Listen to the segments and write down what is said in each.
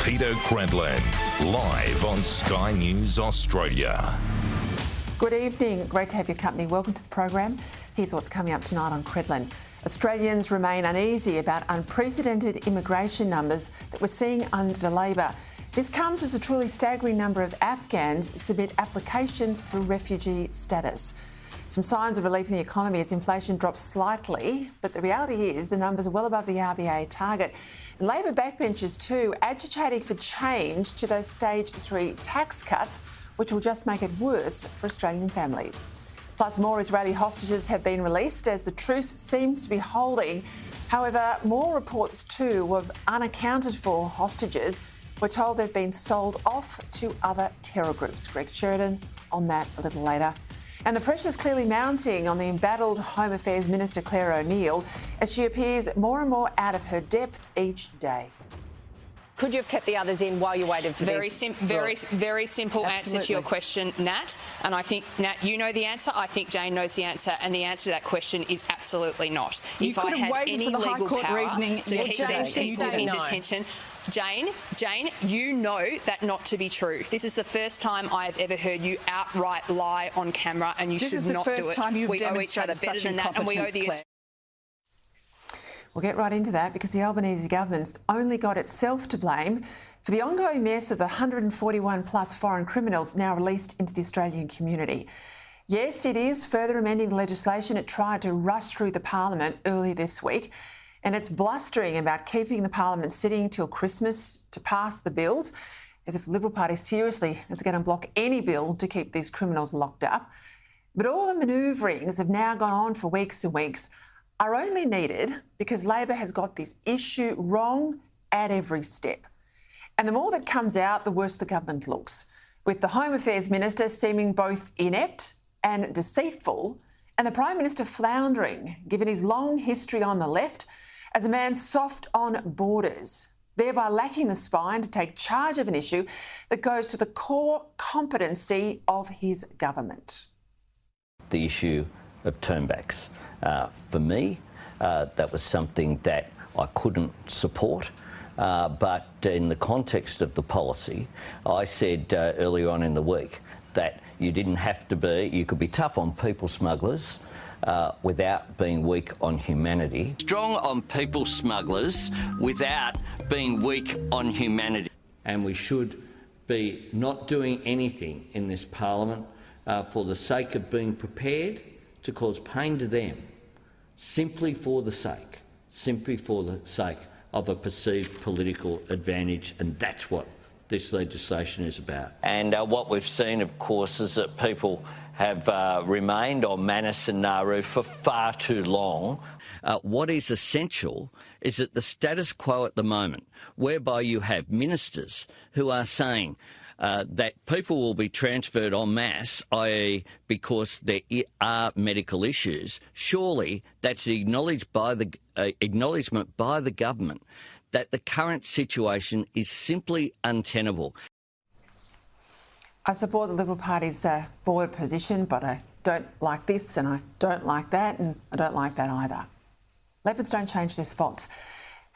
Peter Credlin, live on Sky News Australia. Good evening. Great to have your company. Welcome to the program. Here's what's coming up tonight on Credlin. Australians remain uneasy about unprecedented immigration numbers that we're seeing under Labor. This comes as a truly staggering number of Afghans submit applications for refugee status. Some signs of relief in the economy as inflation drops slightly, but the reality is the numbers are well above the RBA target. And Labor backbenchers too agitating for change to those stage 3 tax cuts, which will just make it worse for Australian families. Plus, more Israeli hostages have been released as the truce seems to be holding. However, more reports too of unaccounted for hostages. We're told they've been sold off to other terror groups. Greg Sheridan on that a little later. And the pressure's clearly mounting on the embattled Home Affairs Minister Clare O'Neil as she appears more and more out of her depth each day. Could you have kept the others in while you waited for very this? Very simple Absolutely. answer to your question, Nat. And I think, Nat, you know the answer. I think Jane knows the answer. And the answer to that question is absolutely not. You if could I have had waited any for the High legal Court power reasoning to keep yesterday. these people in No. detention... Jane, you know that not to be true. This is the first time I have ever heard you outright lie on camera, and you should not do it. This is the first time you've we owe each other demonstrated better such than that, and we owe incompetence, the... We'll get right into that because the Albanese government's only got itself to blame for the ongoing mess of the 141 plus foreign criminals now released into the Australian community. Yes, it is further amending the legislation it tried to rush through the Parliament earlier this week, and it's blustering about keeping the Parliament sitting till Christmas to pass the bills, as if the Liberal Party seriously is going to block any bill to keep these criminals locked up. But all the manoeuvrings have now gone on for weeks and weeks are only needed because Labor has got this issue wrong at every step. And the more that comes out, the worse the government looks, with the Home Affairs Minister seeming both inept and deceitful, and the Prime Minister floundering, given his long history on the left as a man soft on borders, thereby lacking the spine to take charge of an issue that goes to the core competency of his government. The issue of turnbacks. For me, that was something that I couldn't support. But in the context of the policy, I said earlier on in the week that you didn't have to be, you could be tough on people smugglers without being weak on humanity. Strong on people smugglers without being weak on humanity. And we should be not doing anything in this Parliament for the sake of being prepared to cause pain to them, simply for the sake of a perceived political advantage, and that's what this legislation is about. And what we've seen, of course, is that people have remained on Manus and Nauru for far too long. What is essential is that the status quo at the moment, whereby you have ministers who are saying that people will be transferred en masse, i.e. because there are medical issues, surely that's acknowledgement by the government that the current situation is simply untenable. I support the Liberal Party's forward position, but I don't like this and I don't like that and I don't like that either. Leopards don't change their spots.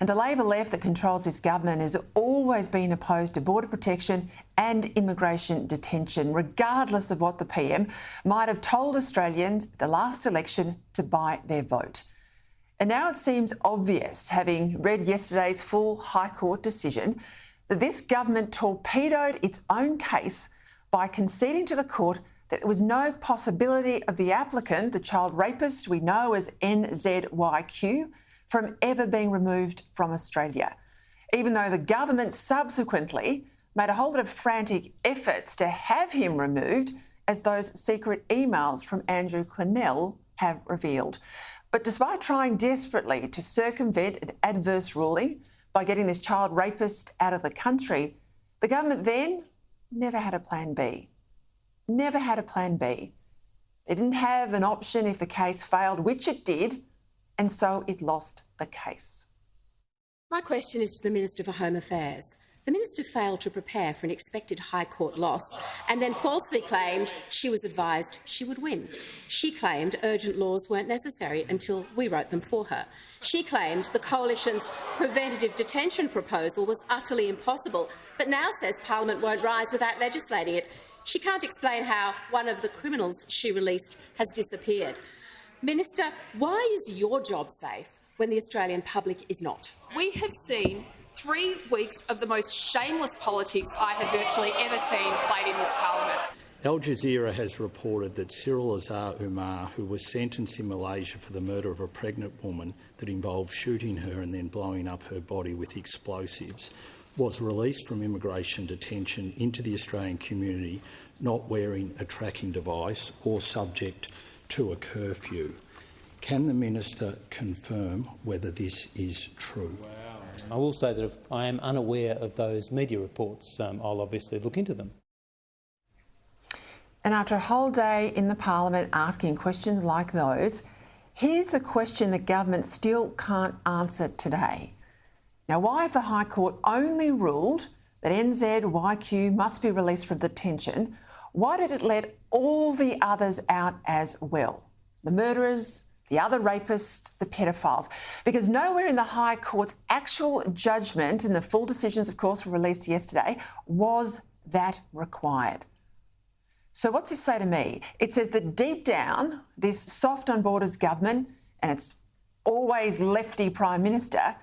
And the Labor left that controls this government has always been opposed to border protection and immigration detention, regardless of what the PM might have told Australians at the last election to buy their vote. And now it seems obvious, having read yesterday's full High Court decision, that this government torpedoed its own case by conceding to the court that there was no possibility of the applicant, the child rapist we know as NZYQ, from ever being removed from Australia, even though the government subsequently made a whole lot of frantic efforts to have him removed, as those secret emails from Andrew Clennell have revealed. But despite trying desperately to circumvent an adverse ruling by getting this child rapist out of the country, the government then never had a plan B. Never had a plan B. They didn't have an option if the case failed, which it did, and so it lost the case. My question is to the Minister for Home Affairs. The The Minister failed to prepare for an expected High Court loss and then falsely claimed she was advised she would win. She claimed urgent laws weren't necessary until we wrote them for her. She claimed the Coalition's preventative detention proposal was utterly impossible, but now says Parliament won't rise without legislating it. She can't explain how one of the criminals she released has disappeared. Minister, why is your job safe when the Australian public is not? We have seen 3 weeks of the most shameless politics I have virtually ever seen played in this parliament. Al Jazeera has reported that Cyril Azhar Umar, who was sentenced in Malaysia for the murder of a pregnant woman that involved shooting her and then blowing up her body with explosives, was released from immigration detention into the Australian community not wearing a tracking device or subject to a curfew. Can the Minister confirm whether this is true? I will say that if I am unaware of those media reports, I'll obviously look into them. And after a whole day in the Parliament asking questions like those, here's the question the government still can't answer today. Now, why, if the High Court only ruled that NZYQ must be released from detention, why did it let all the others out as well? The murderers, the other rapists, the pedophiles. Because nowhere in the High Court's actual judgment, and the full decisions, of course, were released yesterday, was that required. So what's this say to me? It says that deep down, this soft on borders government, and its always lefty Prime Minister,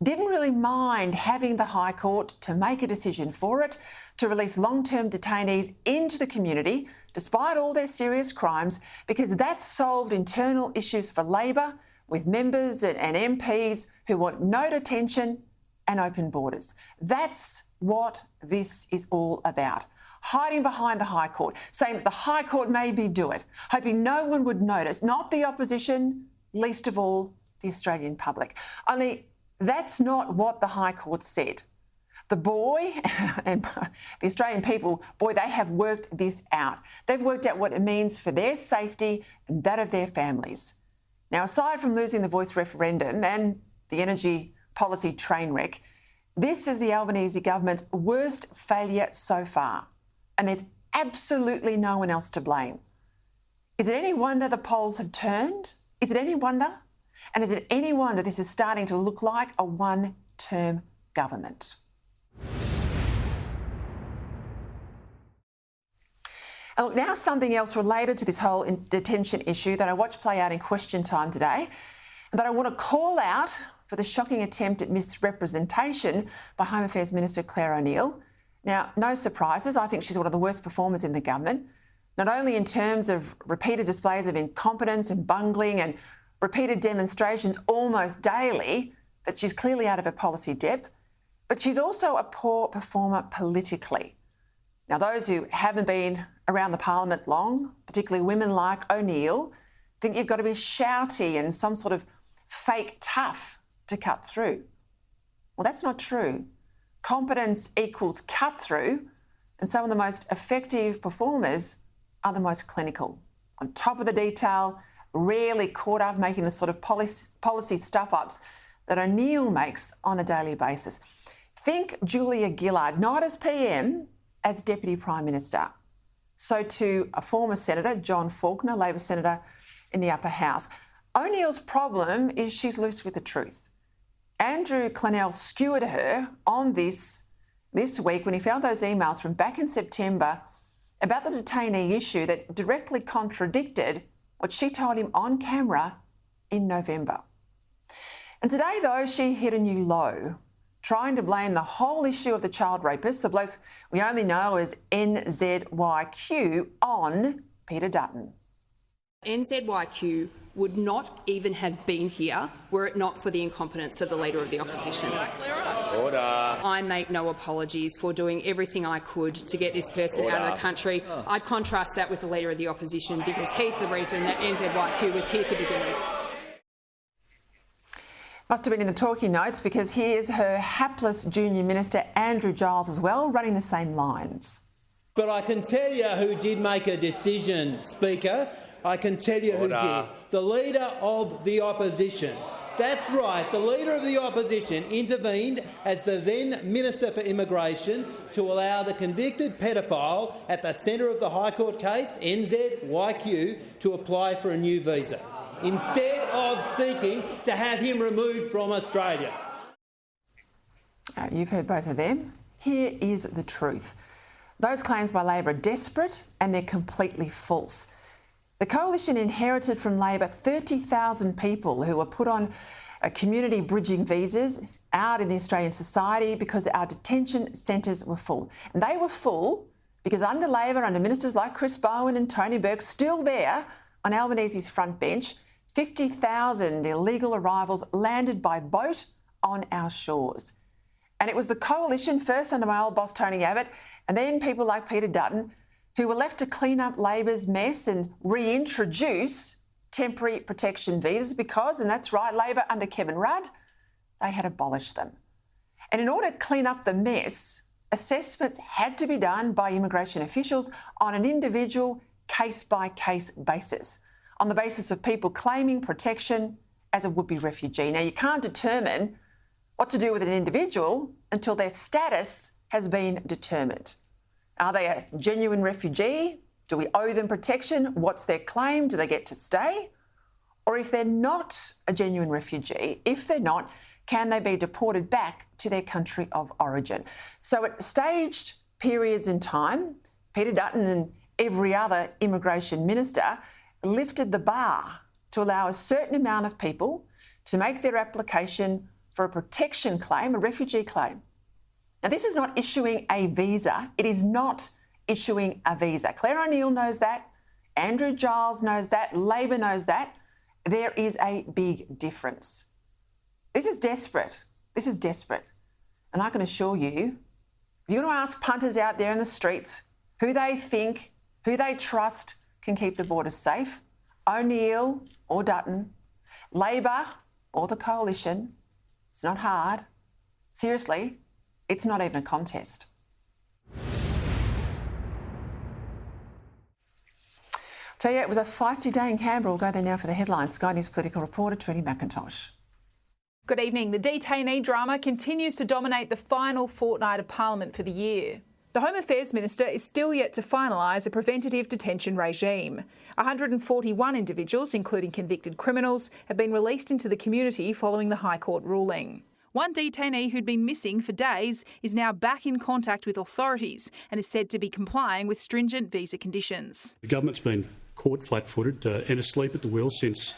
didn't really mind having the High Court to make a decision for it, to release long-term detainees into the community, despite all their serious crimes, because that solved internal issues for Labor with members and MPs who want no detention and open borders. That's what this is all about. Hiding behind the High Court, saying that the High Court maybe do it, hoping no one would notice, not the opposition, least of all the Australian public. Only that's not what the High Court said. The boy and the Australian people, boy, they have worked this out. They've worked out what it means for their safety and that of their families. Now, aside from losing the voice referendum and the energy policy train wreck, this is the Albanese government's worst failure so far. And there's absolutely no one else to blame. Is it any wonder the polls have turned? Is it any wonder? And is it any wonder this is starting to look like a one-term government? And look, now something else related to this whole detention issue that I watched play out in Question Time today, and that I want to call out for the shocking attempt at misrepresentation by Home Affairs Minister Clare O'Neil. Now, no surprises, I think she's one of the worst performers in the government, not only in terms of repeated displays of incompetence and bungling and repeated demonstrations almost daily that she's clearly out of her policy depth, but she's also a poor performer politically. Now, those who haven't been around the Parliament long, particularly women like O'Neil, think you've got to be shouty and some sort of fake tough to cut through. Well, that's not true. Competence equals cut through, and some of the most effective performers are the most clinical, on top of the detail, rarely caught up making the sort of policy stuff-ups that O'Neil makes on a daily basis. Think Julia Gillard, not as PM, as Deputy Prime Minister. So too a former Senator, John Faulkner, Labor Senator in the upper house. O'Neil's problem is she's loose with the truth. Andrew Clennell skewered her on this week when he found those emails from back in September about the detainee issue that directly contradicted what she told him on camera in November. And today, though, she hit a new low, trying to blame the whole issue of the child rapist, the bloke we only know as NZYQ, on Peter Dutton. NZYQ would not even have been here were it not for the incompetence of the Leader of the Opposition. Order. I make no apologies for doing everything I could to get this person out of the country. I'd contrast that with the Leader of the Opposition because he's the reason that NZYQ was here to begin with. Must have been in the talking notes because here's her hapless junior minister, Andrew Giles, as well, running the same lines. But I can tell you who did make a decision, Speaker. I can tell you who did. The Leader of the Opposition. That's right. The Leader of the Opposition intervened as the then Minister for Immigration to allow the convicted pedophile at the centre of the High Court case, NZYQ, to apply for a new visa, instead of seeking to have him removed from Australia. You've heard both of them. Here is the truth. Those claims by Labor are desperate and they're completely false. The Coalition inherited from Labor 30,000 people who were put on community bridging visas out in the Australian society because our detention centres were full. And they were full because under Labor, under ministers like Chris Bowen and Tony Burke, still there on Albanese's front bench, 50,000 illegal arrivals landed by boat on our shores. And it was the Coalition, first under my old boss Tony Abbott, and then people like Peter Dutton, who were left to clean up Labor's mess and reintroduce temporary protection visas because, and that's right, Labor under Kevin Rudd, they had abolished them. And in order to clean up the mess, assessments had to be done by immigration officials on an individual case-by-case basis, on the basis of people claiming protection as a would-be refugee. Now, you can't determine what to do with an individual until their status has been determined. Are they a genuine refugee? Do we owe them protection? What's their claim? Do they get to stay? Or if they're not a genuine refugee, if they're not, can they be deported back to their country of origin? So at staged periods in time, Peter Dutton and every other immigration minister lifted the bar to allow a certain amount of people to make their application for a protection claim, a refugee claim. Now, this is not issuing a visa. It is not issuing a visa. Clare O'Neil knows that. Andrew Giles knows that. Labor knows that. There is a big difference. This is desperate. This is desperate. And I can assure you, if you want to ask punters out there in the streets who they think, who they trust can keep the borders safe, O'Neil or Dutton, Labor or the Coalition, it's not hard. Seriously, it's not even a contest. Tell you, it was a feisty day in Canberra. We'll go there now for the headlines. Sky News political reporter Trudy McIntosh. Good evening. The detainee drama continues to dominate the final fortnight of Parliament for the year. The Home Affairs Minister is still yet to finalise a preventative detention regime. 141 individuals, including convicted criminals, have been released into the community following the High Court ruling. One detainee who'd been missing for days is now back in contact with authorities and is said to be complying with stringent visa conditions. The government's been caught flat-footed and asleep at the wheel since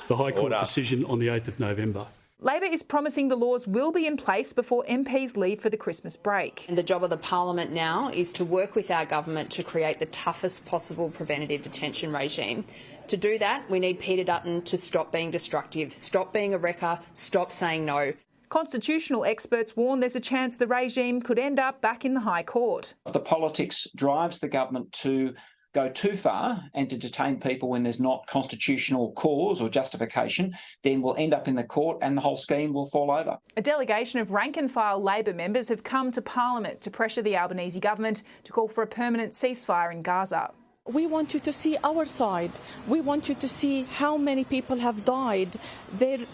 the High Court decision on the 8th of November. Labor is promising the laws will be in place before MPs leave for the Christmas break. And the job of the Parliament now is to work with our government to create the toughest possible preventative detention regime. To do that, we need Peter Dutton to stop being destructive, stop being a wrecker, stop saying no. Constitutional experts warn there's a chance the regime could end up back in the High Court. If the politics drives the government to go too far and to detain people when there's not constitutional cause or justification, then we'll end up in the court and the whole scheme will fall over. A delegation of rank-and-file Labor members have come to Parliament to pressure the Albanese government to call for a permanent ceasefire in Gaza. We want you to see our side. We want you to see how many people have died. They're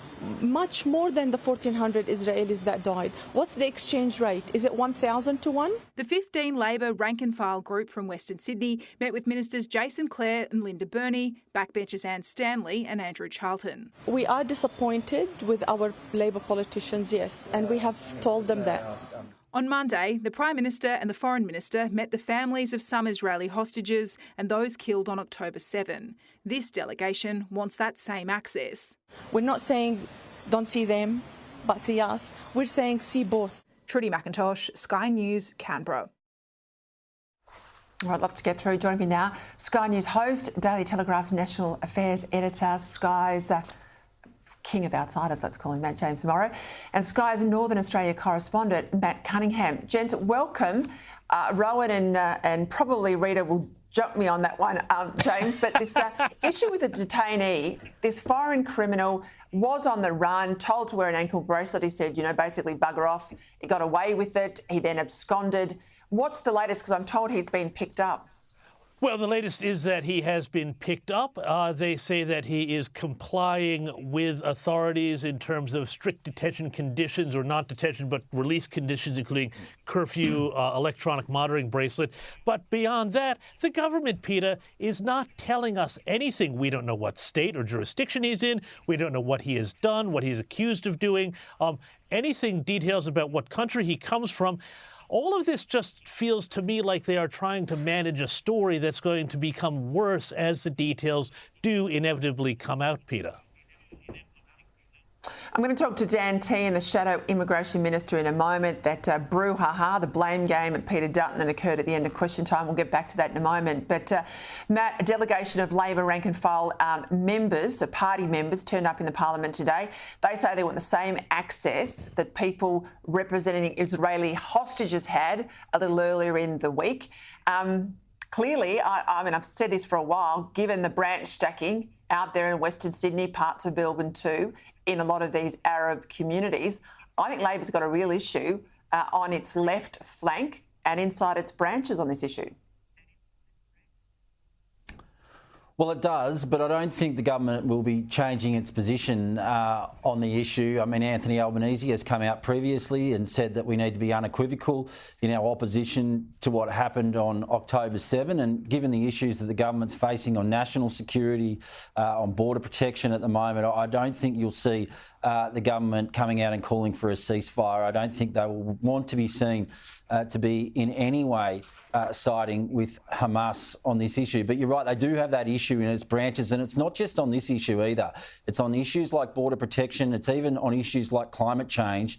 much more than the 1,400 Israelis that died. What's the exchange rate? Is it 1,000 to 1? The 15 Labor rank-and-file group from Western Sydney met with Ministers Jason Clare and Linda Burney, backbenchers Anne Stanley and Andrew Charlton. We are disappointed with our Labor politicians, yes, and we have told them that. On Monday, the Prime Minister and the Foreign Minister met the families of some Israeli hostages and those killed on October 7. This delegation wants that same access. We're not saying don't see them, but see us. We're saying see both. Trudy McIntosh, Sky News, Canberra. All right, lots to get through. Joining me now, Sky News host, Daily Telegraph's National Affairs Editor, Sky's king of outsiders, let's call him, Matt James Morrow, and Sky's Northern Australia correspondent, Matt Cunningham. Gents, welcome. Rowan and probably Rita will jump me on that one, James, but this issue with a detainee, this foreign criminal was on the run, told to wear an ankle bracelet. He said, basically bugger off. He got away with it. He then absconded. What's the latest? Because I'm told he's been picked up. Well, the latest is that he has been picked up. They say that he is complying with authorities in terms of strict detention conditions, or not detention, but release conditions, including curfew, electronic monitoring bracelet. But beyond that, the government, Peter, is not telling us anything. We don't know what state or jurisdiction he's in. We don't know what he has done, what he's accused of doing, anything, details about what country he comes from. All of this just feels to me like they are trying to manage a story that's going to become worse as the details do inevitably come out, Peter. I'm going to talk to Dan Tehan, the Shadow Immigration Minister, in a moment. That brouhaha, the blame game at Peter Dutton that occurred at the end of question time. We'll get back to that in a moment. But Matt, a delegation of Labor rank and file members, so party members, turned up in the Parliament today. They say they want the same access that people representing Israeli hostages had a little earlier in the week. Clearly, I mean, I've said this for a while, given the branch stacking out there in Western Sydney, parts of Melbourne too, in a lot of these Arab communities, I think Labor's got a real issue on its left flank and inside its branches on this issue. Well, it does, but I don't think the government will be changing its position on the issue. I mean, Anthony Albanese has come out previously and said that we need to be unequivocal in our opposition to what happened on October 7. And given the issues that the government's facing on national security, on border protection at the moment, I don't think you'll see the government coming out and calling for a ceasefire. I don't think they will want to be seen to be in any way siding with Hamas on this issue. But you're right, they do have that issue in its branches, and it's not just on this issue either. It's on issues like border protection. It's even on issues like climate change,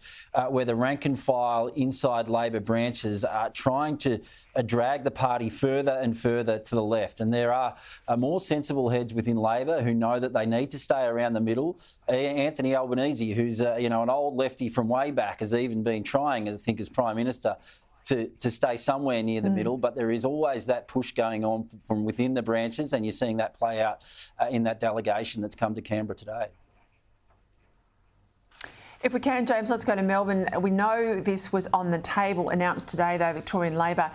where the rank and file inside Labor branches are trying to drag the party further and further to the left. And there are more sensible heads within Labor who know that they need to stay around the middle. Anthony Albanese, who's an old lefty from way back, has even been trying, I think, as Prime Minister, to stay somewhere near the middle, but there is always that push going on from within the branches, and you're seeing that play out in that delegation that's come to Canberra today. If we can, James, let's go to Melbourne. We know this was on the table, announced today, though. Victorian Labor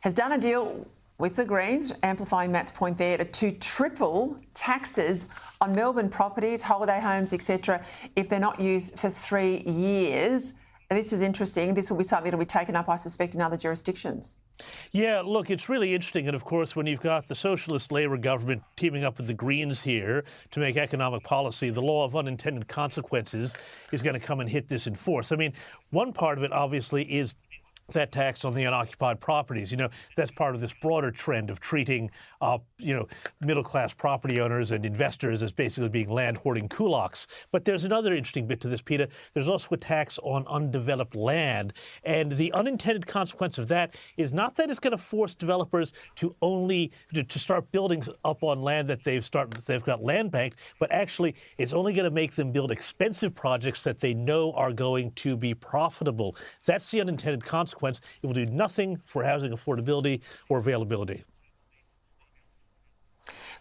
has done a deal with the Greens, amplifying Matt's point there, to triple taxes on Melbourne properties, holiday homes, etc., if they're not used for 3 years. This is interesting. This will be something that will be taken up, I suspect, in other jurisdictions. Yeah, look, it's really interesting. And of course, when you've got the Socialist Labor government teaming up with the Greens here to make economic policy, the law of unintended consequences is going to come and hit this in force. I mean, one part of it, obviously, is that tax on the unoccupied properties. You know, that's part of this broader trend of treating, middle-class property owners and investors as basically being land-hoarding kulaks. But there's another interesting bit to this, Peter. There's also a tax on undeveloped land. And the unintended consequence of that is not that it's going to force developers to start building up on land that they've got land banked, but actually it's only going to make them build expensive projects that they know are going to be profitable. That's the unintended consequence. It will do nothing for housing affordability or availability.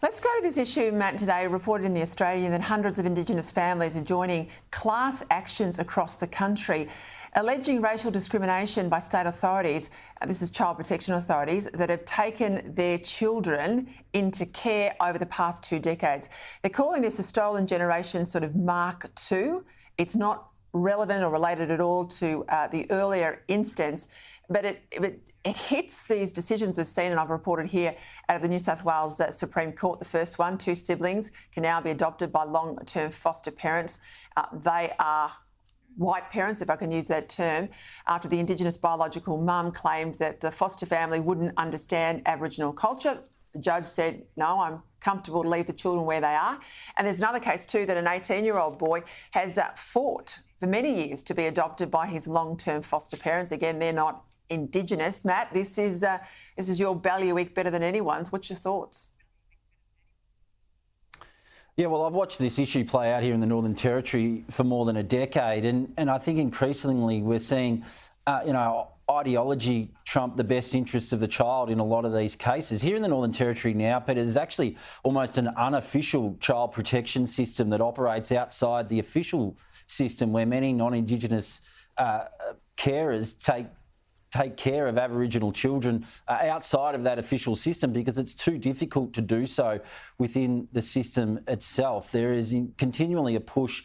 Let's go to this issue, Matt, today, reported in The Australian that hundreds of Indigenous families are joining class actions across the country, alleging racial discrimination by state authorities, this is child protection authorities, that have taken their children into care over the past 2 decades. They're calling this a stolen generation sort of Mark II. It's not relevant or related at all to the earlier instance, but it hits these decisions we've seen, and I've reported here out of the New South Wales Supreme Court. The first one, 2 siblings can now be adopted by long-term foster parents. They are white parents, if I can use that term, after the Indigenous biological mum claimed that the foster family wouldn't understand Aboriginal culture. The judge said, no, I'm comfortable to leave the children where they are. And there's another case too that an 18-year-old boy has fought for many years to be adopted by his long-term foster parents. Again, they're not Indigenous. Matt, this is your bailiwick better than anyone's. What's your thoughts? Yeah, well, I've watched this issue play out here in the Northern Territory for more than a decade, and I think increasingly we're seeing, ideology trump the best interests of the child in a lot of these cases. Here in the Northern Territory now, Peter, there's actually almost an unofficial child protection system that operates outside the official system, where many non-Indigenous carers take care of Aboriginal children outside of that official system, because it's too difficult to do so within the system itself. There is continually a push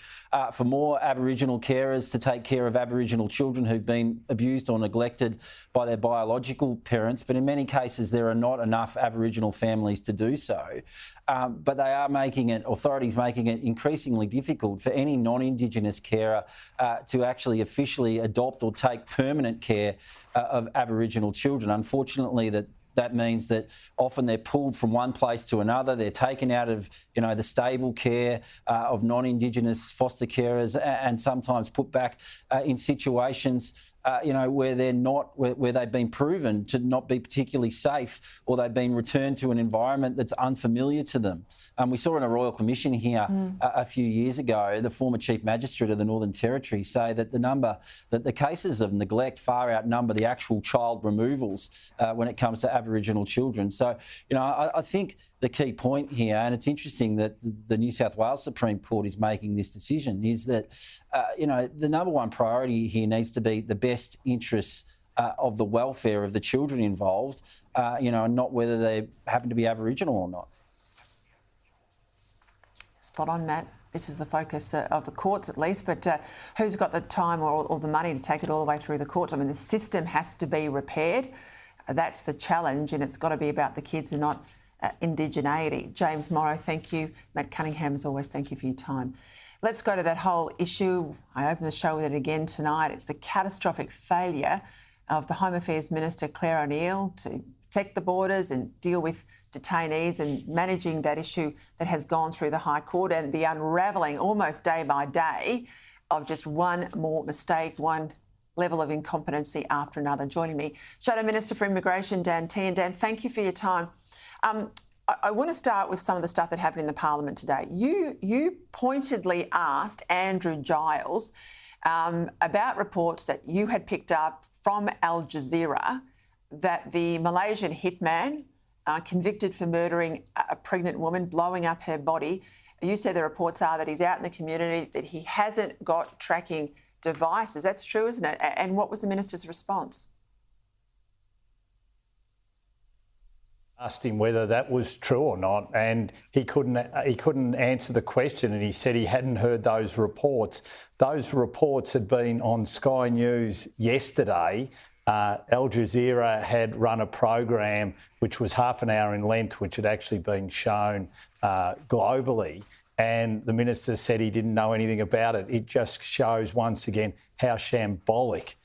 for more Aboriginal carers to take care of Aboriginal children who've been abused or neglected by their biological parents, but in many cases there are not enough Aboriginal families to do so. But they are authorities making it increasingly difficult for any non-Indigenous carer to actually officially adopt or take permanent care of Aboriginal children. Unfortunately, that means that often they're pulled from one place to another. They're taken out of, the stable care of non-Indigenous foster carers, and sometimes put back in situations, where where they've been proven to not be particularly safe, or they've been returned to an environment that's unfamiliar to them. We saw in a Royal Commission here a few years ago, the former Chief Magistrate of the Northern Territory say that the cases of neglect far outnumber the actual child removals when it comes to Aboriginal children. So, I think the key point here, and it's interesting that the New South Wales Supreme Court is making this decision, is that, the number one priority here needs to be the best interests of the welfare of the children involved, and not whether they happen to be Aboriginal or not. Spot on, Matt. This is the focus of the courts, at least, but who's got the time or the money to take it all the way through the courts? I mean, the system has to be repaired. That's the challenge, and it's got to be about the kids and not indigeneity. James Morrow, thank you. Matt Cunningham, as always, thank you for your time. Let's go to that whole issue. I opened the show with it again tonight. It's the catastrophic failure of the Home Affairs Minister, Clare O'Neil, to protect the borders and deal with detainees and managing that issue that has gone through the High Court, and the unravelling almost day by day of just one more mistake, one level of incompetency after another. Joining me, Shadow Minister for Immigration, Dan Tehan. Dan, thank you for your time. I want to start with some of the stuff that happened in the Parliament today. You pointedly asked Andrew Giles about reports that you had picked up from Al Jazeera that the Malaysian hitman convicted for murdering a pregnant woman, blowing up her body. You said the reports are that he's out in the community, that he hasn't got tracking devices. That's true, isn't it? And what was the minister's response? Asked him whether that was true or not, and he couldn't answer the question, and he said he hadn't heard those reports. Those reports had been on Sky News yesterday. Al Jazeera had run a program which was half an hour in length, which had actually been shown globally, and the minister said he didn't know anything about it. It just shows once again how shambolic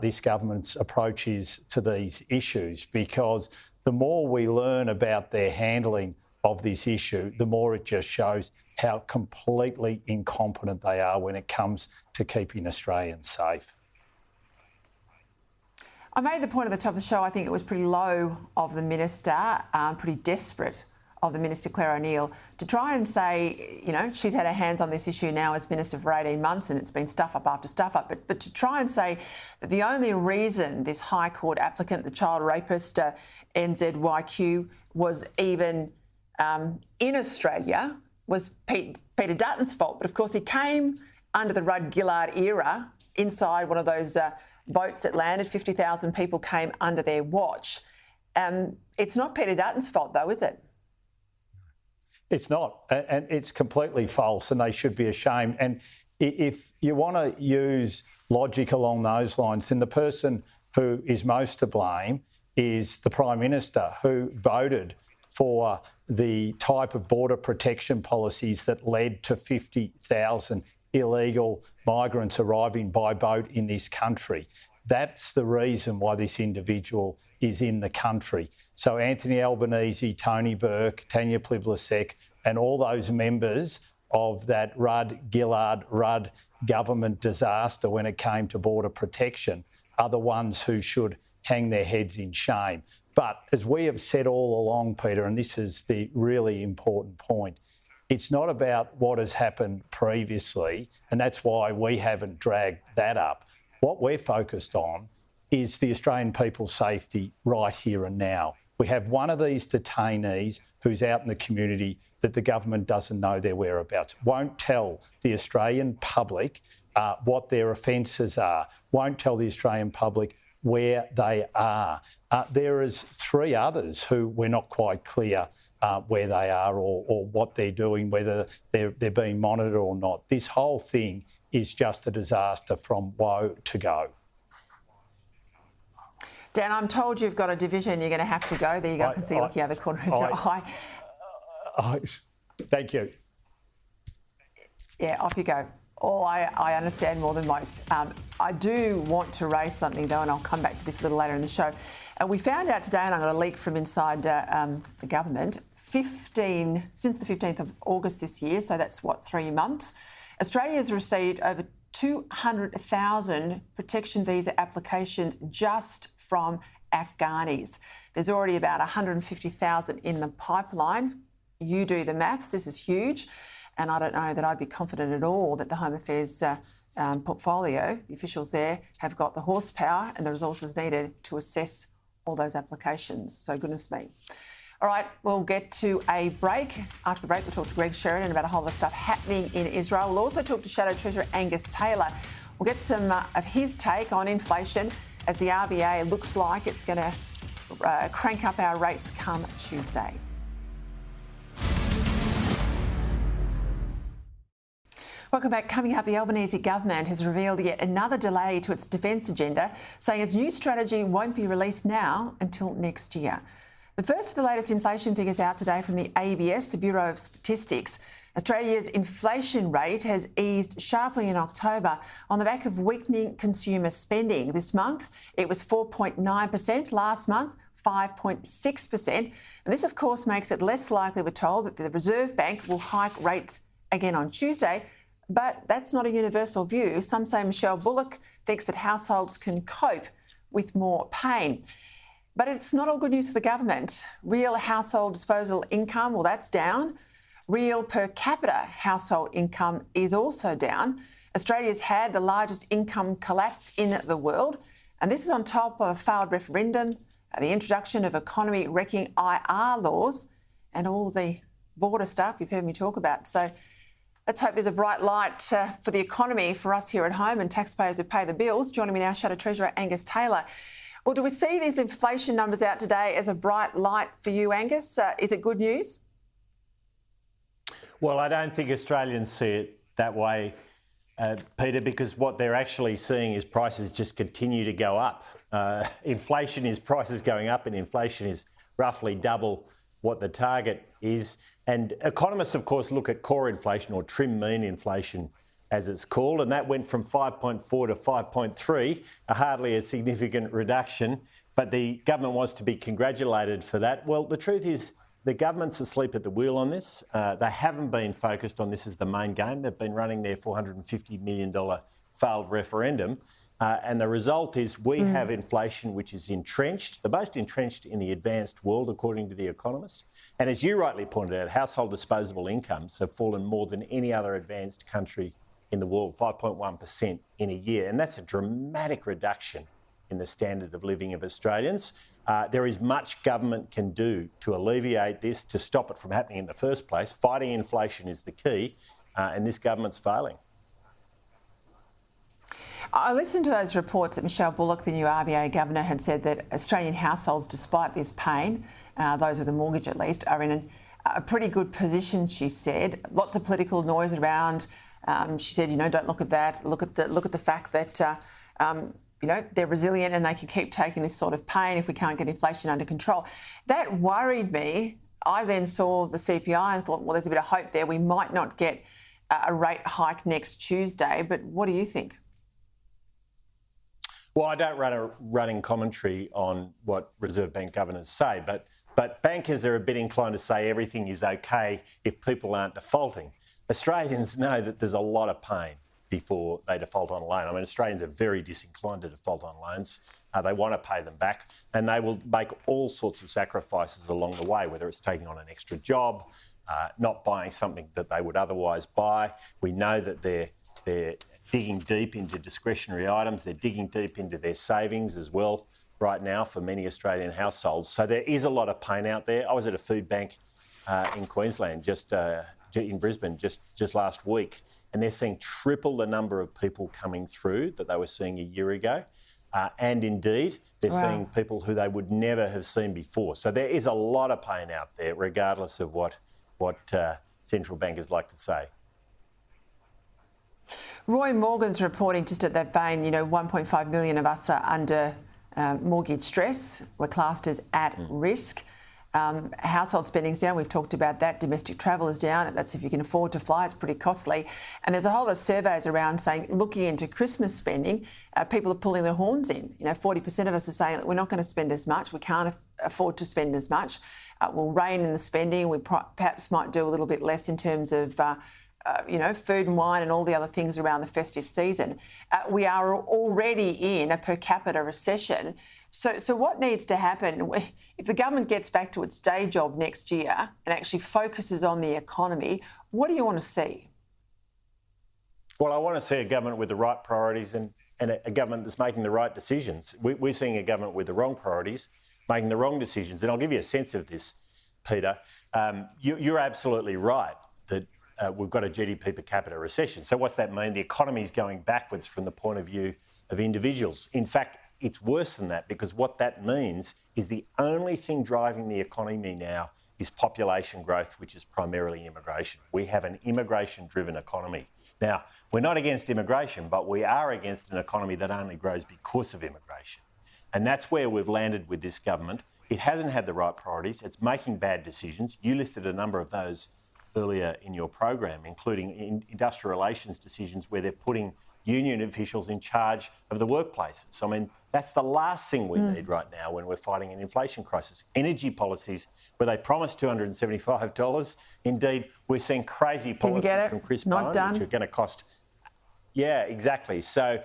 this government's approach is to these issues, because the more we learn about their handling of this issue, the more it just shows how completely incompetent they are when it comes to keeping Australians safe. I made the point at the top of the show, I think it was pretty low of the minister, pretty desperate of the Minister, Clare O'Neil, to try and say, she's had her hands on this issue now as Minister for 18 months and it's been stuff up after stuff up, but to try and say that the only reason this High Court applicant, the child rapist, NZYQ, was even in Australia was Peter Dutton's fault. But of course he came under the Rudd-Gillard era inside one of those boats that landed. 50,000 people came under their watch. It's not Peter Dutton's fault though, is it? It's not, and it's completely false, and they should be ashamed. And if you want to use logic along those lines, then the person who is most to blame is the Prime Minister, who voted for the type of border protection policies that led to 50,000 illegal migrants arriving by boat in this country. That's the reason why this individual is in the country. So Anthony Albanese, Tony Burke, Tanya Plibersek and all those members of that Rudd-Gillard government disaster when it came to border protection are the ones who should hang their heads in shame. But as we have said all along, Peter, and this is the really important point, it's not about what has happened previously, and that's why we haven't dragged that up. What we're focused on is the Australian people's safety right here and now. We have one of these detainees who's out in the community that the government doesn't know their whereabouts, won't tell the Australian public what their offences are, won't tell the Australian public where they are. There is 3 others who we're not quite clear where they are or what they're doing, whether they're being monitored or not. This whole thing is just a disaster from woe to go. Dan, I'm told you've got a division. You're going to have to go. There you go. I can see you looking out the corner of your eye. Thank you. Yeah, off you go. I understand more than most. I do want to raise something, though, and I'll come back to this a little later in the show. We found out today, and I got a leak from inside the government, since the 15th of August this year, so that's, 3 months, Australia has received over 200,000 protection visa applications just from Afghanis. There's already about 150,000 in the pipeline. You do the maths, this is huge. And I don't know that I'd be confident at all that the Home Affairs portfolio, the officials there, have got the horsepower and the resources needed to assess all those applications. So goodness me. All right, we'll get to a break. After the break, we'll talk to Greg Sheridan about a whole lot of stuff happening in Israel. We'll also talk to Shadow Treasurer Angus Taylor. We'll get some of his take on inflation as the RBA looks like it's going to crank up our rates come Tuesday. Welcome back. Coming up, the Albanese government has revealed yet another delay to its defence agenda, saying its new strategy won't be released now until next year. The first of the latest inflation figures out today from the ABS, the Bureau of Statistics. Australia's inflation rate has eased sharply in October on the back of weakening consumer spending. This month, it was 4.9%. Last month, 5.6%. And this, of course, makes it less likely, we're told, that the Reserve Bank will hike rates again on Tuesday. But that's not a universal view. Some say Michelle Bullock thinks that households can cope with more pain. But it's not all good news for the government. Real household disposable income, well, that's down. Real per capita household income is also down. Australia's had the largest income collapse in the world. And this is on top of a failed referendum, the introduction of economy-wrecking IR laws, and all the border stuff you've heard me talk about. So let's hope there's a bright light for the economy for us here at home and taxpayers who pay the bills. Joining me now, Shadow Treasurer Angus Taylor. Well, do we see these inflation numbers out today as a bright light for you, Angus? Is it good news? Well, I don't think Australians see it that way, Peter, because what they're actually seeing is prices just continue to go up. Inflation is prices going up, and inflation is roughly double what the target is. And economists, of course, look at core inflation, or trim mean inflation, as it's called, and that went from 5.4 to 5.3, hardly a significant reduction. But the government wants to be congratulated for that. Well, the truth is the government's asleep at the wheel on this. They haven't been focused on this as the main game. They've been running their $450 million failed referendum. And the result is we have inflation which is entrenched, the most entrenched in the advanced world, according to The Economist. And as you rightly pointed out, household disposable incomes have fallen more than any other advanced country in the world, 5.1% in a year. And that's a dramatic reduction in the standard of living of Australians. There is much government can do to alleviate this, to stop it from happening in the first place. Fighting inflation is the key, and this government's failing. I listened to those reports that Michelle Bullock, the new RBA governor, had said that Australian households, despite this pain, those with a mortgage at least, are in a pretty good position, she said. Lots of political noise around. She said, don't look at that. Look at the fact that, they're resilient and they can keep taking this sort of pain if we can't get inflation under control. That worried me. I then saw the CPI and thought, well, there's a bit of hope there. We might not get a rate hike next Tuesday. But what do you think? Well, I don't run a running commentary on what Reserve Bank governors say, but bankers are a bit inclined to say everything is okay if people aren't defaulting. Australians know that there's a lot of pain before they default on a loan. I mean, Australians are very disinclined to default on loans. They want to pay them back, and they will make all sorts of sacrifices along the way, whether it's taking on an extra job, not buying something that they would otherwise buy. We know that they're digging deep into discretionary items. They're digging deep into their savings as well right now for many Australian households. So there is a lot of pain out there. I was at a food bank in Queensland, in Brisbane, just last week, and they're seeing triple the number of people coming through that they were seeing a year ago. and indeed they're seeing people who they would never have seen before. So there is a lot of pain out there, regardless of what central bankers like to say. Roy Morgan's reporting just at that vein, 1.5 million of us are under mortgage stress. We're classed as at risk. Household spending's down. We've talked about that. Domestic travel is down. That's if you can afford to fly. It's pretty costly. And there's a whole lot of surveys around saying, looking into Christmas spending, people are pulling their horns in. 40% of us are saying that we're not going to spend as much. We can't afford to spend as much. We'll rein in the spending. We perhaps might do a little bit less in terms of food and wine and all the other things around the festive season. We are already in a per capita recession. So what needs to happen if the government gets back to its day job next year and actually focuses on the economy? What do you want to see? Well, I want to see a government with the right priorities and a government that's making the right decisions. We're seeing a government with the wrong priorities, making the wrong decisions. And I'll give you a sense of this, Peter. You're absolutely right that we've got a GDP per capita recession. So what's that mean? The economy is going backwards from the point of view of individuals. In fact, it's worse than that, because what that means is the only thing driving the economy now is population growth, which is primarily immigration. We have an immigration-driven economy. Now, we're not against immigration, but we are against an economy that only grows because of immigration. And that's where we've landed with this government. It hasn't had the right priorities. It's making bad decisions. You listed a number of those earlier in your program, including industrial relations decisions where they're putting union officials in charge of the workplaces. I mean, that's the last thing we need right now when we're fighting an inflation crisis. Energy policies where they promised $275. Indeed, we're seeing crazy policies from Chris Bowen, which are going to cost... Yeah, exactly. So,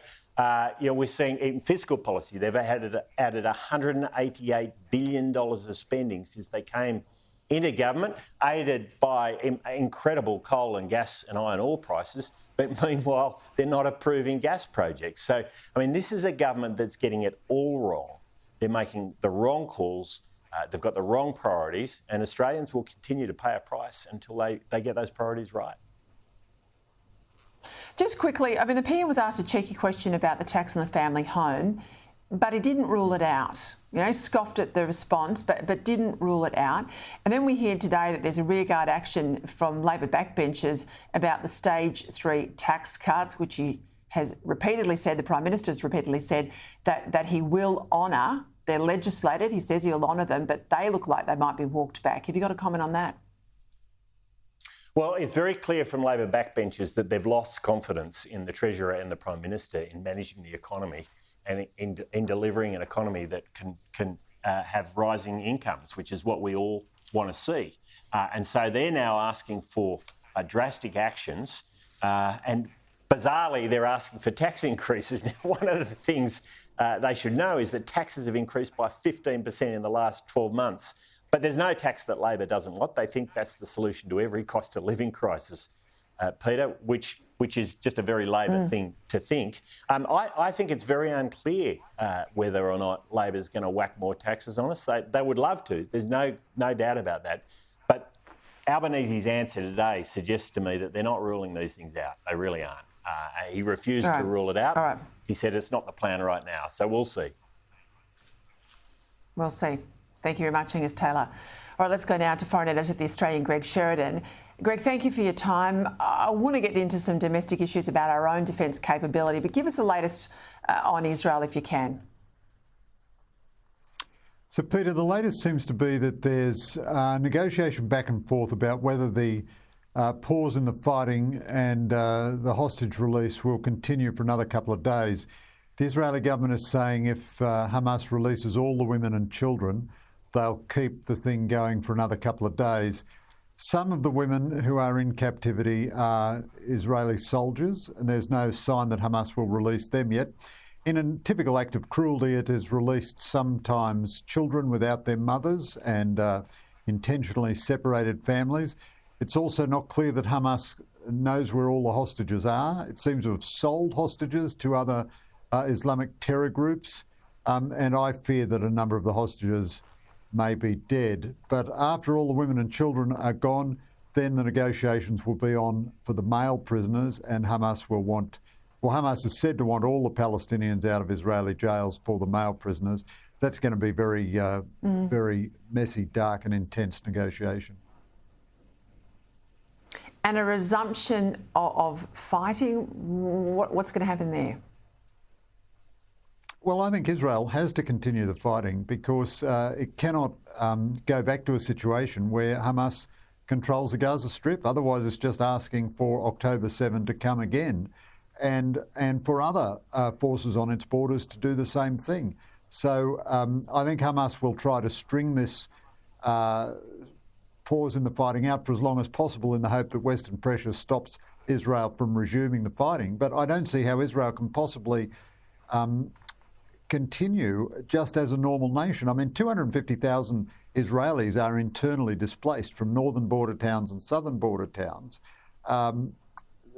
we're seeing in fiscal policy, they've added $188 billion of spending since they came into government, aided by incredible coal and gas and iron ore prices. But meanwhile, they're not approving gas projects. So, I mean, this is a government that's getting it all wrong. They're making the wrong calls. They've got the wrong priorities, and Australians will continue to pay a price until they get those priorities right. Just quickly, I mean, the PM was asked a cheeky question about the tax on the family home, but he didn't rule it out. Scoffed at the response, but didn't rule it out. And then we hear today that there's a rearguard action from Labor backbenchers about the stage 3 tax cuts, which he has repeatedly said, the Prime Minister's repeatedly said, that he will honour. They're legislated. He says he'll honour them, but they look like they might be walked back. Have you got a comment on that? Well, it's very clear from Labor backbenchers that they've lost confidence in the Treasurer and the Prime Minister in managing the economy and in delivering an economy that can have rising incomes, which is what we all want to see. And so they're now asking for drastic actions, and bizarrely they're asking for tax increases. Now, one of the things they should know is that taxes have increased by 15% in the last 12 months. But there's no tax that Labor doesn't want. They think that's the solution to every cost of living crisis, Peter, which is just a very Labor thing to think. I think it's very unclear whether or not Labor's going to whack more taxes on us. They would love to. There's no doubt about that. But Albanese's answer today suggests to me that they're not ruling these things out. They really aren't. He refused to rule it out. All right. He said it's not the plan right now. So we'll see. We'll see. Thank you very much, Angus Taylor. All right, let's go now to foreign editor of The Australian, Greg Sheridan. Greg, thank you for your time. I want to get into some domestic issues about our own defence capability, but give us the latest on Israel if you can. So, Peter, the latest seems to be that there's negotiation back and forth about whether the pause in the fighting and the hostage release will continue for another couple of days. The Israeli government is saying if Hamas releases all the women and children, they'll keep the thing going for another couple of days. Some of the women who are in captivity are Israeli soldiers, and there's no sign that Hamas will release them yet. In a typical act of cruelty, it has released sometimes children without their mothers and intentionally separated families. It's also not clear that Hamas knows where all the hostages are. It seems to have sold hostages to other Islamic terror groups, and I fear that a number of the hostages may be dead. But after all the women and children are gone, then the negotiations will be on for the male prisoners, and Hamas will want Well, Hamas is said to want all the Palestinians out of Israeli jails for the male prisoners. That's going to be very messy, dark and intense negotiation. And a resumption of fighting, what's going to happen there? Well, I think Israel has to continue the fighting because it cannot go back to a situation where Hamas controls the Gaza Strip. Otherwise, it's just asking for October 7 to come again and for other forces on its borders to do the same thing. So I think Hamas will try to string this pause in the fighting out for as long as possible in the hope that Western pressure stops Israel from resuming the fighting. But I don't see how Israel can possibly continue just as a normal nation. I mean, 250,000 Israelis are internally displaced from northern border towns and southern border towns.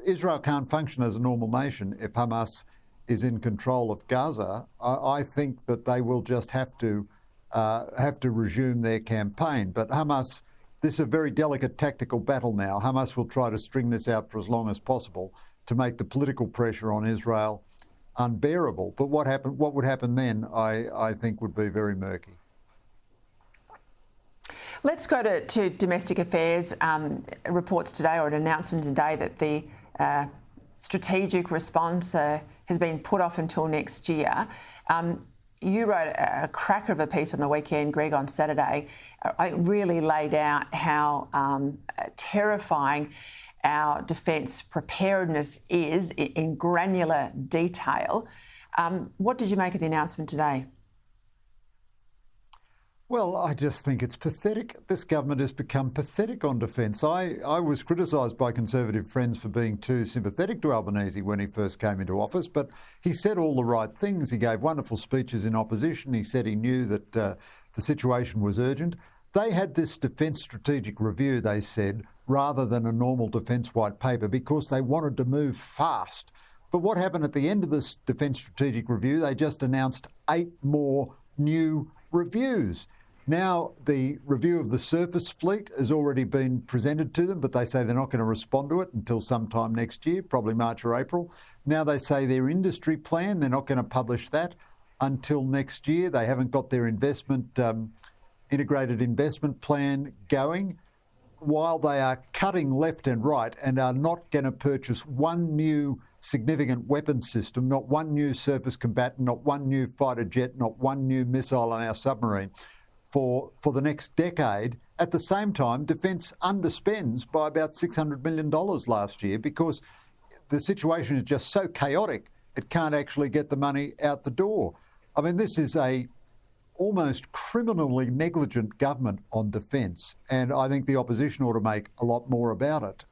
Israel can't function as a normal nation if Hamas is in control of Gaza. I think that they will just have to resume their campaign. But Hamas, this is a very delicate tactical battle now. Hamas will try to string this out for as long as possible to make the political pressure on Israel unbearable. But what would happen then, I think, would be very murky. Let's go to domestic affairs. Reports today, or an announcement today, that the strategic response has been put off until next year. You wrote a cracker of a piece on the weekend, Greg, on Saturday. I really laid out how terrifying our defence preparedness is in granular detail. What did you make of the announcement today? Well, I just think it's pathetic. This government has become pathetic on defence. I was criticised by Conservative friends for being too sympathetic to Albanese when he first came into office, but he said all the right things. He gave wonderful speeches in opposition. He said he knew that the situation was urgent. They had this defence strategic review, they said, rather than a normal defence white paper because they wanted to move fast. But what happened at the end of this defence strategic review? They just announced 8 more new reviews. Now, the review of the surface fleet has already been presented to them, but they say they're not going to respond to it until sometime next year, probably March or April. Now they say their industry plan, they're not going to publish that until next year. They haven't got their integrated investment plan going, while they are cutting left and right and are not going to purchase one new significant weapons system, not one new surface combatant, not one new fighter jet, not one new missile on our submarine for the next decade. At the same time, defence underspends by about $600 million last year because the situation is just so chaotic, it can't actually get the money out the door. I mean, this is a almost criminally negligent government on defence, and I think the opposition ought to make a lot more about it.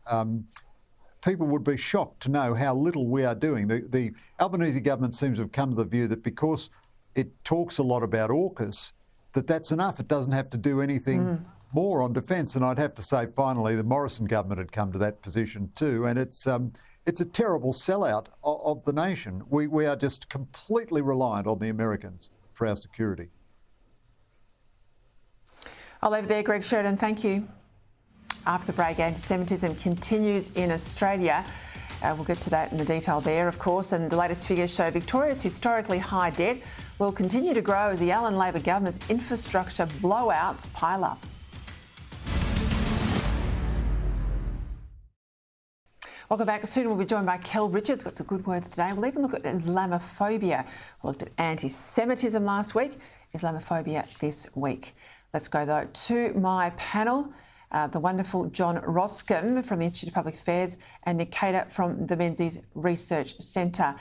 People would be shocked to know how little we are doing. The Albanese government seems to have come to the view that because it talks a lot about AUKUS, that's enough. It doesn't have to do anything more on defence. And I'd have to say, finally, the Morrison government had come to that position too, and it's a terrible sellout of the nation. We are just completely reliant on the Americans for our security. I'll leave it there, Greg Sheridan. Thank you. After the break, anti-Semitism continues in Australia. We'll get to that in the detail there, of course. And the latest figures show Victoria's historically high debt will continue to grow as the Allen Labor government's infrastructure blowouts pile up. Welcome back. Soon we'll be joined by Kel Richards. Got some good words today. We'll even look at Islamophobia. We looked at anti-Semitism last week. Islamophobia this week. Let's go, though, to my panel. The wonderful John Roscombe from the Institute of Public Affairs and Nick Cater from the Menzies Research Centre.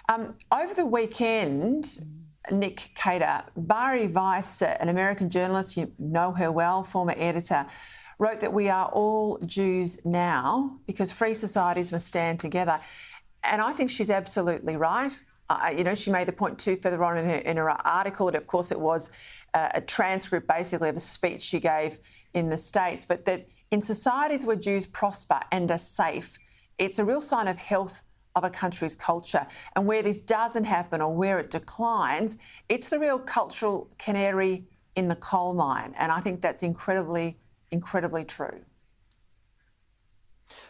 Over the weekend, Nick Cater, Bari Weiss, an American journalist, you know her well, former editor, wrote that we are all Jews now because free societies must stand together. And I think she's absolutely right. She made the point too further on in her article. And of course, it was a transcript basically of a speech she gave in the States, but that in societies where Jews prosper and are safe, it's a real sign of health of a country's culture. And where this doesn't happen or where it declines, it's the real cultural canary in the coal mine. And I think that's incredibly, incredibly true.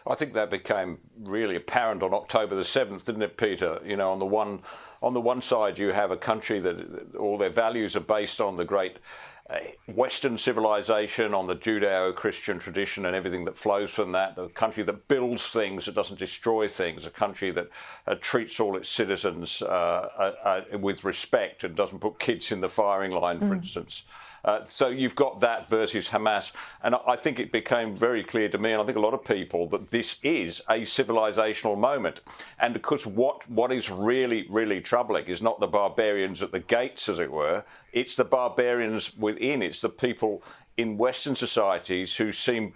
I think that became really apparent on October the 7th, didn't it, Peter? You know, on the one side you have a country that all their values are based on the great Western civilization, on the Judeo-Christian tradition and everything that flows from that, the country that builds things, that doesn't destroy things, a country that treats all its citizens with respect and doesn't put kids in the firing line, for instance. So you've got that versus Hamas. And I think it became very clear to me, and I think a lot of people, that this is a civilizational moment. And because what is really, really troubling is not the barbarians at the gates, as it were, it's the barbarians within. It's the people in Western societies who seem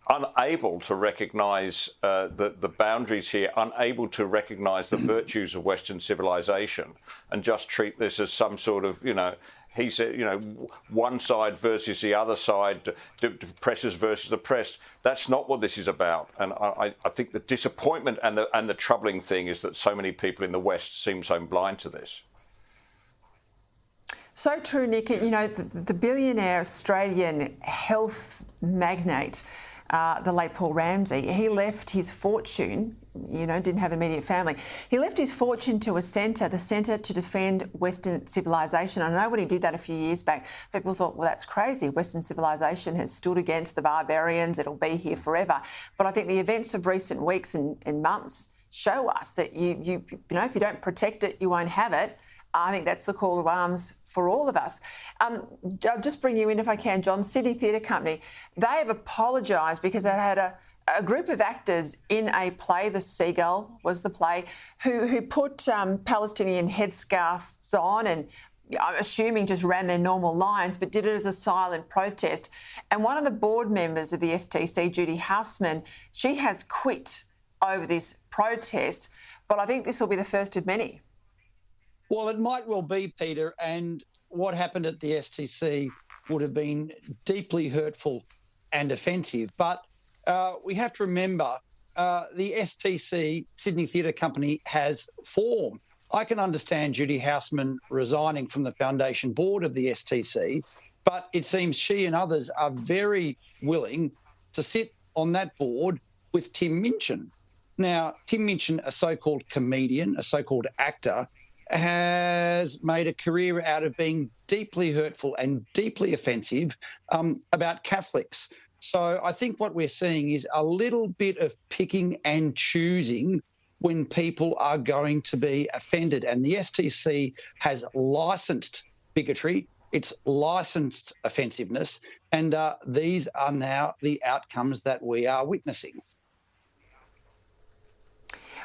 unable to recognise the boundaries here, unable to recognise the virtues of Western civilization, and just treat this as some sort of, he said, one side versus the other side, oppressors versus oppressed. That's not what this is about. And I think the disappointment and the troubling thing is that so many people in the West seem so blind to this. So true, Nick. The billionaire Australian health magnate, the late Paul Ramsay, he left his fortune, didn't have an immediate family. He left his fortune to a centre, the Centre to Defend Western Civilisation. I know when he did that a few years back, people thought, well, that's crazy. Western civilisation has stood against the barbarians. It'll be here forever. But I think the events of recent weeks and months show us that, if you don't protect it, you won't have it. I think that's the call to arms for all of us. I'll just bring you in, if I can, John. Sydney Theatre Company, they have apologised because they had a group of actors in a play, The Seagull was the play, who put Palestinian headscarves on and, I'm assuming, just ran their normal lines, but did it as a silent protest. And one of the board members of the STC, Judy Houseman, she has quit over this protest, but I think this will be the first of many. Well, it might well be, Peter, and what happened at the STC would have been deeply hurtful and offensive. But we have to remember the STC, Sydney Theatre Company, has form. I can understand Judy Houseman resigning from the foundation board of the STC, but it seems she and others are very willing to sit on that board with Tim Minchin. Now, Tim Minchin, a so-called comedian, a so-called actor, has made a career out of being deeply hurtful and deeply offensive about Catholics. So I think what we're seeing is a little bit of picking and choosing when people are going to be offended. And the STC has licensed bigotry, it's licensed offensiveness, and these are now the outcomes that we are witnessing.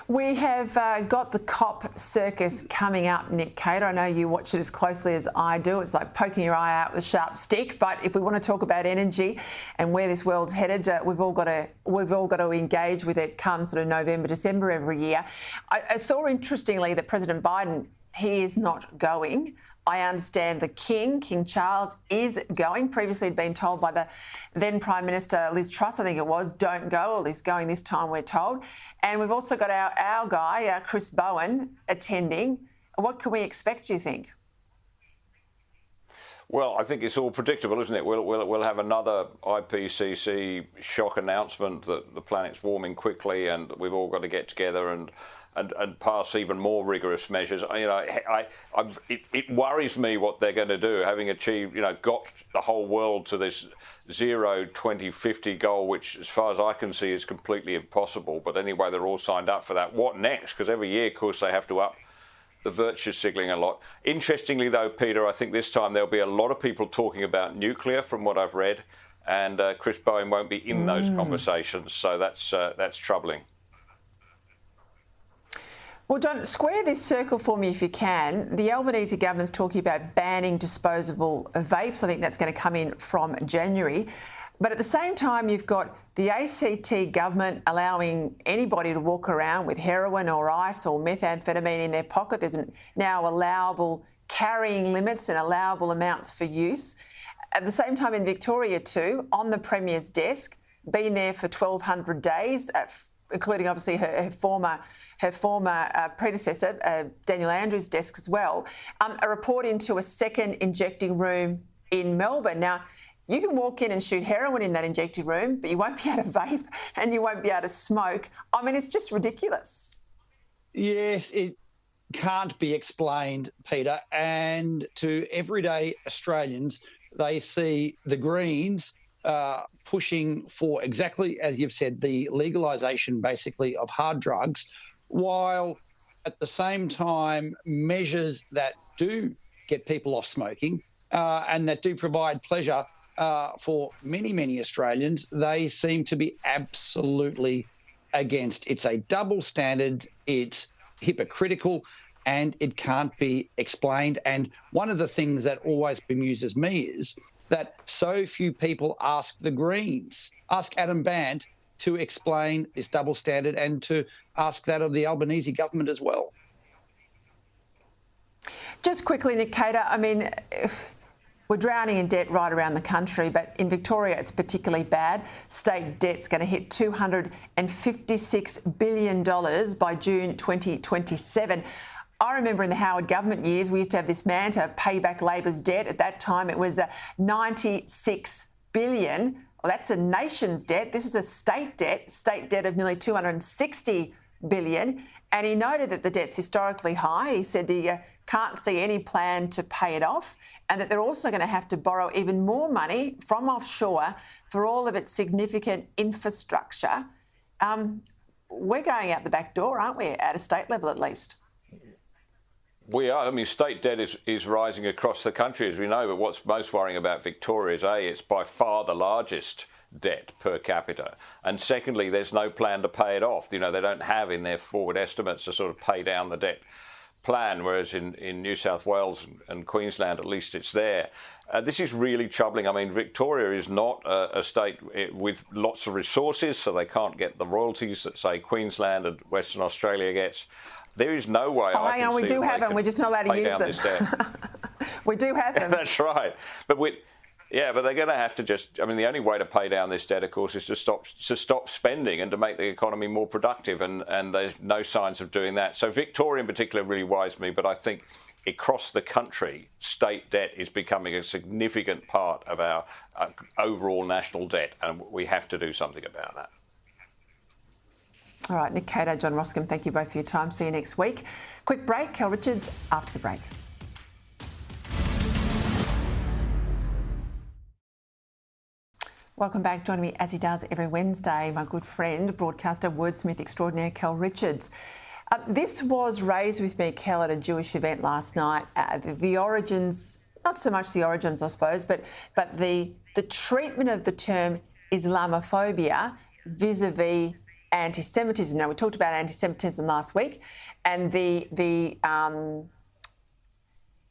We have got the COP circus coming up, Nick Cater. I know you watch it as closely as I do. It's like poking your eye out with a sharp stick. But if we want to talk about energy and where this world's headed, we've all got to engage with it come sort of November, December every year. I saw, interestingly, that President Biden, he is not going. I understand the King Charles, is going. Previously had been told by the then Prime Minister Liz Truss, I think it was, don't go. Well, he's going this time, we're told. And we've also got our guy, Chris Bowen, attending. What can we expect, do you think? Well, I think it's all predictable, isn't it? We'll have another IPCC shock announcement that the planet's warming quickly and we've all got to get together and pass even more rigorous measures. It worries me what they're going to do, having achieved, got the whole world to this zero 2050 goal, which, as far as I can see, is completely impossible. But anyway, they're all signed up for that. What next? Because every year, of course, they have to up the virtue signaling a lot. Interestingly, though, Peter, I think this time there'll be a lot of people talking about nuclear, from what I've read, and Chris Bowen won't be in those conversations. So that's troubling. Well, John, square this circle for me if you can. The Albanese government's talking about banning disposable vapes. I think that's going to come in from January. But at the same time, you've got the ACT government allowing anybody to walk around with heroin or ice or methamphetamine in their pocket. There's now allowable carrying limits and allowable amounts for use. At the same time, in Victoria too, on the Premier's desk, been there for 1,200 days, including obviously her former predecessor, Daniel Andrews' desk as well, a report into a second injecting room in Melbourne. Now, You can walk in and shoot heroin in that injecting room, but you won't be able to vape and you won't be able to smoke. I mean, it's just ridiculous. Yes, it can't be explained, Peter. And to everyday Australians, they see the Greens pushing for exactly, as you've said, the legalisation basically of hard drugs, while at the same time measures that do get people off smoking and that do provide pleasure for many, many Australians, they seem to be absolutely against. It's a double standard, it's hypocritical, and it can't be explained. And one of the things that always bemuses me is that so few people ask the Greens, ask Adam Bandt to explain this double standard and to ask that of the Albanese government as well. Just quickly, Nikita, I mean, we're drowning in debt right around the country, but in Victoria it's particularly bad. State debt's going to hit $256 billion by June 2027. I remember in the Howard government years, we used to have this mantra, pay back Labor's debt. At that time, it was $96 billion. Well, that's a nation's debt. This is a state debt of nearly $260 billion. And he noted that the debt's historically high. He said he can't see any plan to pay it off, and that they're also going to have to borrow even more money from offshore for all of its significant infrastructure. We're going out the back door, aren't we, at a state level at least? We are. I mean, state debt is rising across the country, as we know, but what's most worrying about Victoria is, A, it's by far the largest debt per capita, and secondly, there's no plan to pay it off. You know, they don't have in their forward estimates to sort of pay down the debt plan, whereas in New South Wales and Queensland, at least it's there. This is really troubling. I mean, Victoria is not a state with lots of resources, so they can't get the royalties that, say, Queensland and Western Australia gets. There is no way I can see we do have them. We're just not allowed to use them. We do have them. That's right. But they're going to have to just, I mean, the only way to pay down this debt, of course, is to stop spending and to make the economy more productive, and there's no signs of doing that. So Victoria in particular really worries me, but I think across the country, state debt is becoming a significant part of our overall national debt, and we have to do something about that. All right, Nick Cato, John Roscombe, thank you both for your time. See you next week. Quick break. Cal Richards after the break. Welcome back. Joining me as he does every Wednesday, my good friend, broadcaster, wordsmith extraordinaire, Cal Richards. This was raised with me, Cal, at a Jewish event last night. The origins, not so much the origins, I suppose, but the treatment of the term Islamophobia vis-a-vis anti-Semitism. Now, we talked about anti-Semitism last week, and the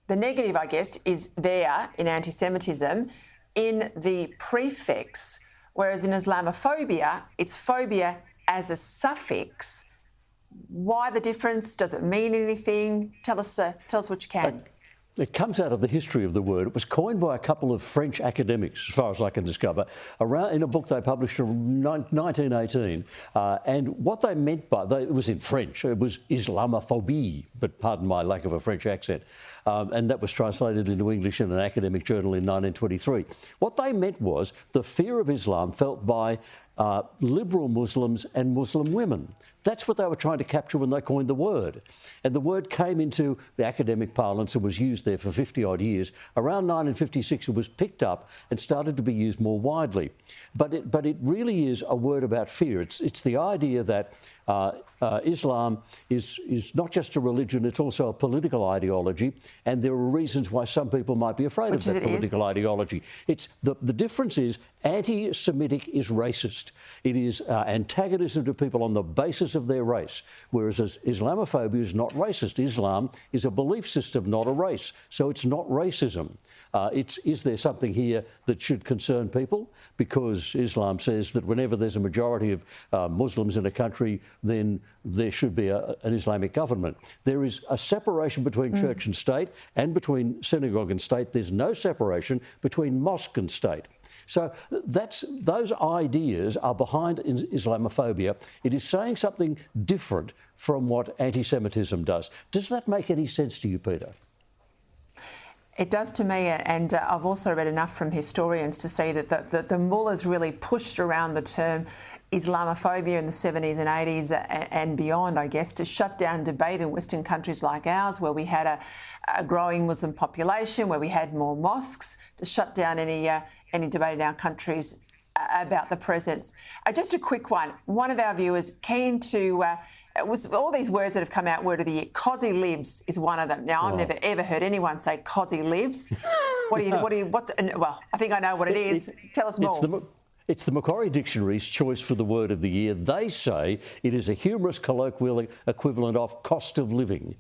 negative, I guess, is there in anti-Semitism in the prefix, whereas in Islamophobia, it's phobia as a suffix. Why the difference? Does it mean anything? Tell us what you can. It comes out of the history of the word. It was coined by a couple of French academics, as far as I can discover, in a book they published in 1918. And what they meant by it was in French. It was Islamophobie, but pardon my lack of a French accent. And that was translated into English in an academic journal in 1923. What they meant was the fear of Islam felt by liberal Muslims and Muslim women. That's what they were trying to capture when they coined the word. And the word came into the academic parlance and was used there for 50-odd years. Around 1956, it was picked up and started to be used more widely. But it really is a word about fear. It's the idea that Islam is not just a religion, it's also a political ideology, and there are reasons why some people might be afraid of that political ideology. It's the difference is anti-Semitic is racist. It is antagonism to people on the basis of their race, whereas Islamophobia is not racist. Islam is a belief system, not a race, so it's not racism. Is there something here that should concern people? Because Islam says that whenever there's a majority of Muslims in a country, then there should be an Islamic government. There is a separation between church and state and between synagogue and state. There's no separation between mosque and state. So those ideas are behind Islamophobia. It is saying something different from what anti-Semitism does. Does that make any sense to you, Peter? It does to me, and I've also read enough from historians to see that the mullahs really pushed around the term Islamophobia in the 70s and 80s and beyond, I guess, to shut down debate in Western countries like ours, where we had a growing Muslim population, where we had more mosques, to shut down any debate in our countries about the presence. Just a quick one. One of our viewers keen to... all these words that have come out, word of the year, cosy lives is one of them. Now, I've never ever heard anyone say cosy lives. Well, I think I know what it is. Tell us more. It's the Macquarie Dictionary's choice for the word of the year. They say it is a humorous colloquial equivalent of cost of living.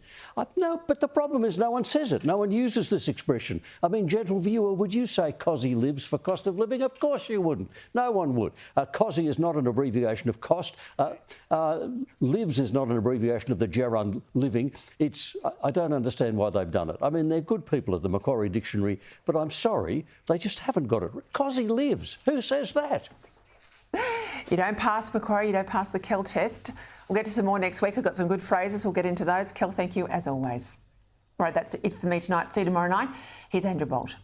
No, but the problem is no one says it. No one uses this expression. I mean, gentle viewer, would you say cosy lives for cost of living? Of course you wouldn't. No one would. Cosy is not an abbreviation of cost. Lives is not an abbreviation of the gerund living. I don't understand why they've done it. I mean, they're good people at the Macquarie Dictionary, but I'm sorry, they just haven't got it. Cosy lives. Who says that? You don't pass Macquarie, you don't pass the Kel test. We'll get to some more next week. I've got some good phrases. We'll get into those. Kel, thank you as always. All right, that's it for me tonight. See you tomorrow night. Here's Andrew Bolt.